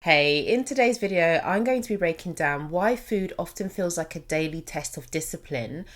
Hey, in today's video, I'm going to be breaking down why food often feels like a daily test of discipline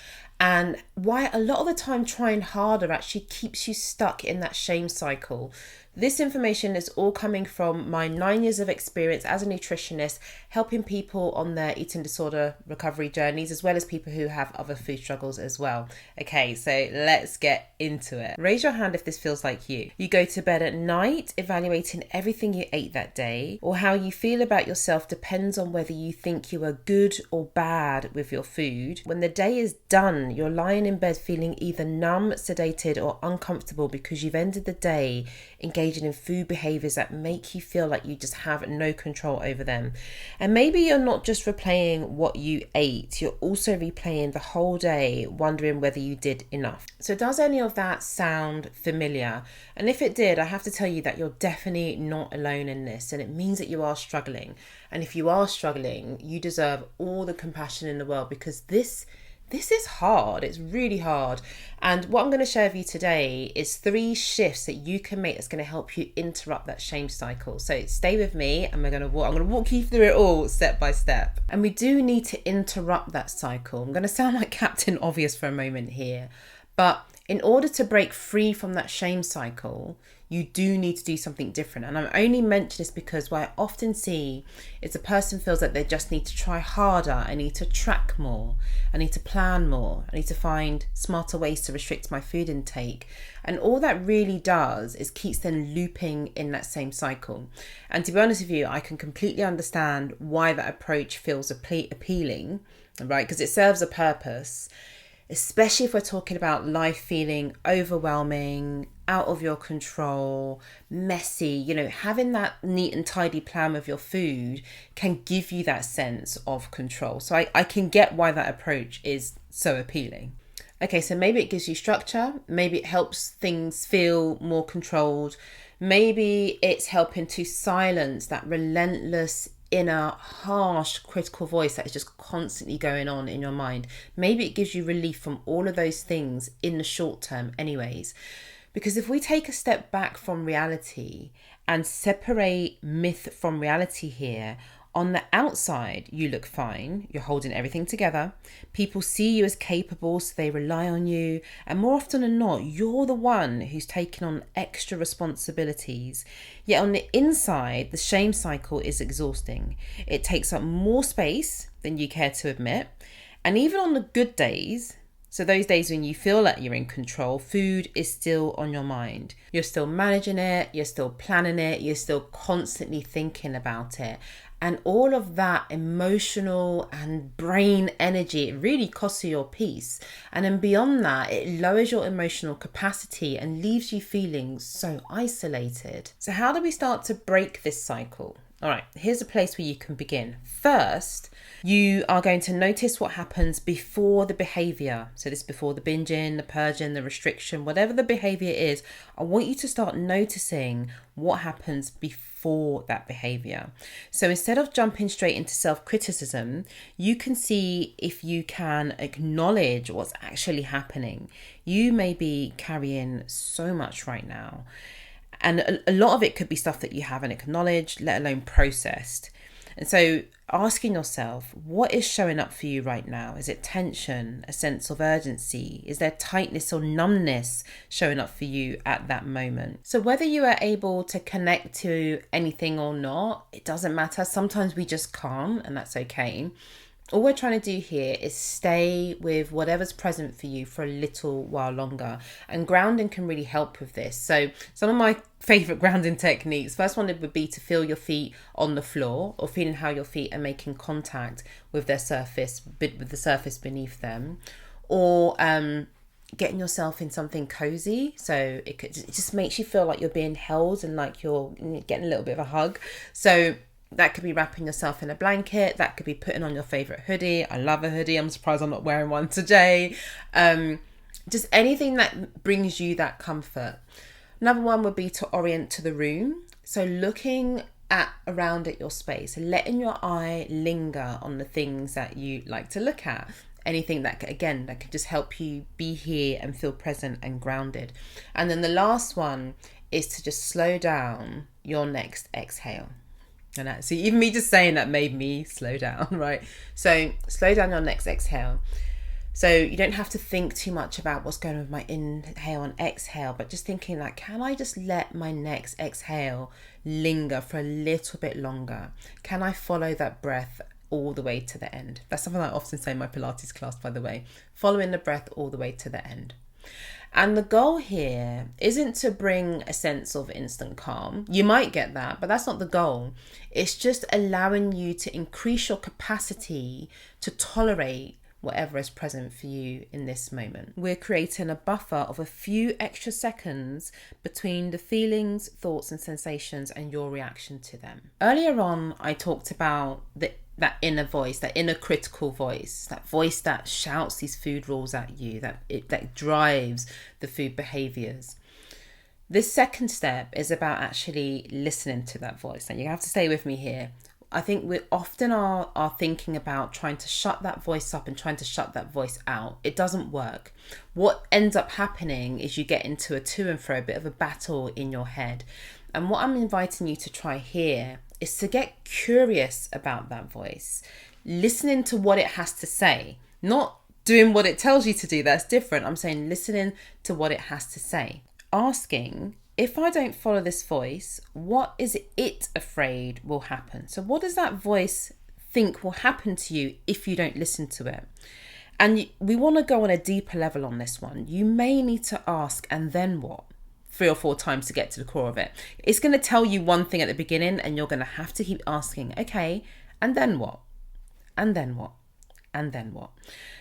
and why a lot of the time trying harder actually keeps you stuck in that shame cycle. This information is all coming from my 9 years of experience as a nutritionist, helping people on their eating disorder recovery journeys, as well as people who have other food struggles as well. Okay, so let's get into it. Raise your hand if this feels like you. You go to bed at night evaluating everything you ate that day, or how you feel about yourself depends on whether you think you are good or bad with your food. When the day is done, you're lying in bed feeling either numb, sedated, or uncomfortable because you've ended the day engaging in food behaviors that make you feel like you just have no control over them. And maybe you're not just replaying what you ate, you're also replaying the whole day, wondering whether you did enough. So does any of that sound familiar? And if it did, I have to tell you that you're definitely not alone in this, and it means that you are struggling. And if you are struggling, you deserve all the compassion in the world, because this is hard. It's really hard. And what I'm going to share with you today is 3 shifts that you can make that's going to help you interrupt that shame cycle. So stay with me and I'm going to walk you through it all step by step. And we do need to interrupt that cycle. I'm going to sound like Captain Obvious for a moment here, but in order to break free from that shame cycle, you do need to do something different. And I'm only mentioning this because what I often see is a person feels like they just need to try harder. I need to track more. I need to plan more. I need to find smarter ways to restrict my food intake. And all that really does is keeps them looping in that same cycle. And to be honest with you, I can completely understand why that approach feels appealing, right? Because it serves a purpose. Especially if we're talking about life feeling overwhelming, out of your control, messy, having that neat and tidy plan with your food can give you that sense of control. So I can get why that approach is so appealing. Okay, so maybe it gives you structure, maybe it helps things feel more controlled, maybe it's helping to silence that relentless inner harsh critical voice that is just constantly going on in your mind. Maybe it gives you relief from all of those things in the short term anyways. Because if we take a step back from reality and separate myth from reality here, on the outside, you look fine. You're holding everything together. People see you as capable, so they rely on you. And more often than not, you're the one who's taking on extra responsibilities. Yet on the inside, the shame cycle is exhausting. It takes up more space than you care to admit. And even on the good days, so those days when you feel like you're in control, food is still on your mind. You're still managing it, you're still planning it, you're still constantly thinking about it. And all of that emotional and brain energy, it really costs you your peace. And then beyond that, it lowers your emotional capacity and leaves you feeling so isolated. So how do we start to break this cycle? All right, here's a place where you can begin. First, you are going to notice what happens before the behavior. So this is before the binging, the purging, the restriction, whatever the behavior is. I want you to start noticing what happens before that behavior. So instead of jumping straight into self-criticism, you can see if you can acknowledge what's actually happening. You may be carrying so much right now. And a lot of it could be stuff that you haven't acknowledged, let alone processed. And so asking yourself, what is showing up for you right now? Is it tension, a sense of urgency? Is there tightness or numbness showing up for you at that moment? So whether you are able to connect to anything or not, it doesn't matter. Sometimes we just can't, and that's okay. All we're trying to do here is stay with whatever's present for you for a little while longer. And grounding can really help with this. So some of my favorite grounding techniques, first one would be to feel your feet on the floor, or feeling how your feet are making contact with their surface, with the surface beneath them, or getting yourself in something cozy. So it just makes you feel like you're being held and like you're getting a little bit of a hug. So that could be wrapping yourself in a blanket. That could be putting on your favorite hoodie. I love a hoodie. I'm surprised I'm not wearing one today. Just anything that brings you that comfort. Another one would be to orient to the room. So looking around at your space, letting your eye linger on the things that you like to look at. Anything that could just help you be here and feel present and grounded. And then the last one is to just slow down your next exhale. And see, even me just saying that made me slow down, right? So slow down your next exhale. So you don't have to think too much about what's going on with my inhale and exhale, but just thinking like, can I just let my next exhale linger for a little bit longer? Can I follow that breath all the way to the end? That's something I often say in my Pilates class, by the way, following the breath all the way to the end. And the goal here isn't to bring a sense of instant calm. You might get that, but that's not the goal. It's just allowing you to increase your capacity to tolerate whatever is present for you in this moment. We're creating a buffer of a few extra seconds between the feelings, thoughts, and sensations and your reaction to them. Earlier on, I talked about that inner voice, that inner critical voice, that voice that shouts these food rules at you, that drives the food behaviors. This second step is about actually listening to that voice. And you have to stay with me here. I think we often are thinking about trying to shut that voice up and trying to shut that voice out. It doesn't work. What ends up happening is you get into a to and fro, a bit of a battle in your head. And what I'm inviting you to try here is to get curious about that voice, listening to what it has to say, not doing what it tells you to do. That's different. I'm saying listening to what it has to say. Asking, if I don't follow this voice, what is it afraid will happen? So what does that voice think will happen to you if you don't listen to it? And we want to go on a deeper level on this one. You may need to ask, and then what? 3 or 4 times to get to the core of it. It's going to tell you one thing at the beginning, and you're going to have to keep asking, okay, and then what? And then what? And then what?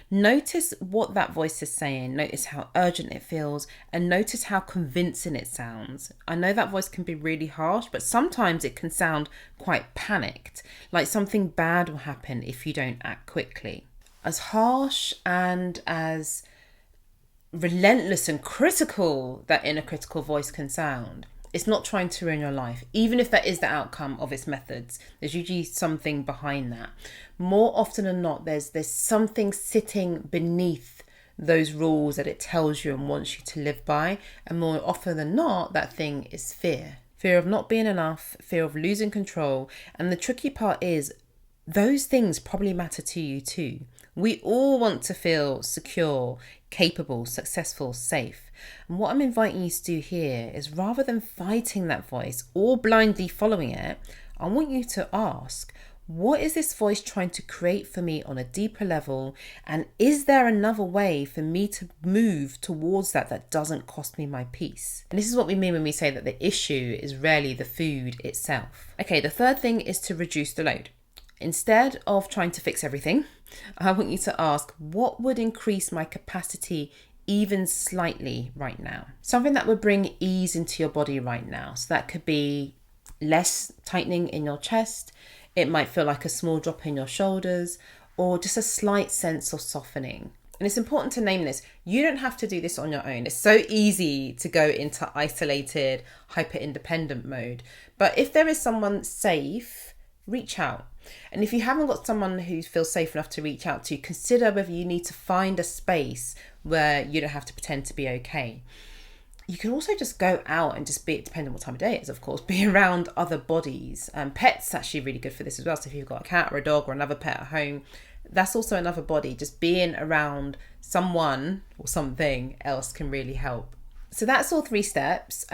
Notice what that voice is saying. Notice how urgent it feels, and notice how convincing it sounds. I know that voice can be really harsh, but sometimes it can sound quite panicked, like something bad will happen if you don't act quickly. As harsh and as relentless and critical that inner critical voice can sound, it's not trying to ruin your life. Even if that is the outcome of its methods, there's usually something behind that. More often than not, there's something sitting beneath those rules that it tells you and wants you to live by. And more often than not, that thing is fear. Fear of not being enough, fear of losing control. And the tricky part is those things probably matter to you too. We all want to feel secure, capable, successful, safe. And what I'm inviting you to do here is, rather than fighting that voice or blindly following it, I want you to ask, what is this voice trying to create for me on a deeper level? And is there another way for me to move towards that doesn't cost me my peace? And this is what we mean when we say that the issue is rarely the food itself. Okay, the third thing is to reduce the load. Instead of trying to fix everything, I want you to ask, what would increase my capacity even slightly right now? Something that would bring ease into your body right now. So that could be less tightening in your chest. It might feel like a small drop in your shoulders, or just a slight sense of softening. And it's important to name this. You don't have to do this on your own. It's so easy to go into isolated, hyper-independent mode. But if there is someone safe, reach out. And if you haven't got someone who feels safe enough to reach out to, consider whether you need to find a space where you don't have to pretend to be okay. You can also just go out and just be, depending on what time of day it is, of course, be around other bodies. Pets actually really good for this as well. So if you've got a cat or a dog or another pet at home, that's also another body. Just being around someone or something else can really help. So that's all 3 steps.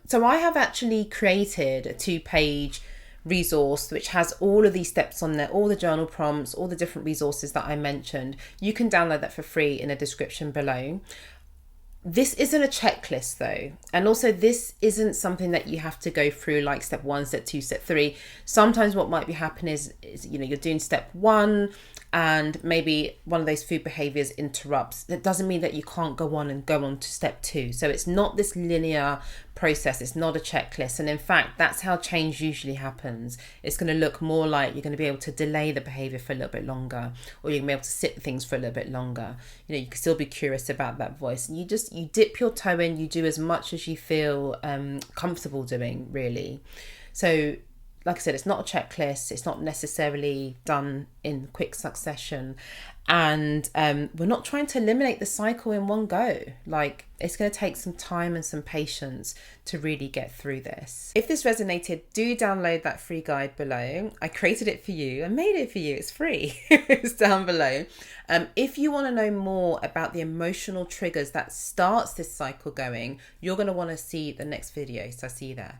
So I have actually created a 2-page resource which has all of these steps on there, all the journal prompts, all the different resources that I mentioned. You can download that for free in the description below. This isn't a checklist though, and also this isn't something that you have to go through like step 1, step 2, step 3. Sometimes what might be happening is you're doing step 1 and maybe one of those food behaviors interrupts. That doesn't mean that you can't go on to step 2. So it's not this linear process. It's not a checklist. And in fact, that's how change usually happens. It's going to look more like you're going to be able to delay the behavior for a little bit longer, or you're going to be able to sit with things for a little bit longer. You can still be curious about that voice. And you dip your toe in, you do as much as you feel comfortable doing, really. So like I said, it's not a checklist. It's not necessarily done in quick succession. And we're not trying to eliminate the cycle in one go. Like, it's going to take some time and some patience to really get through this. If this resonated, do download that free guide below. I created it for you and made it for you. It's free. It's down below. If you want to know more about the emotional triggers that starts this cycle going, you're going to want to see the next video. So see you there.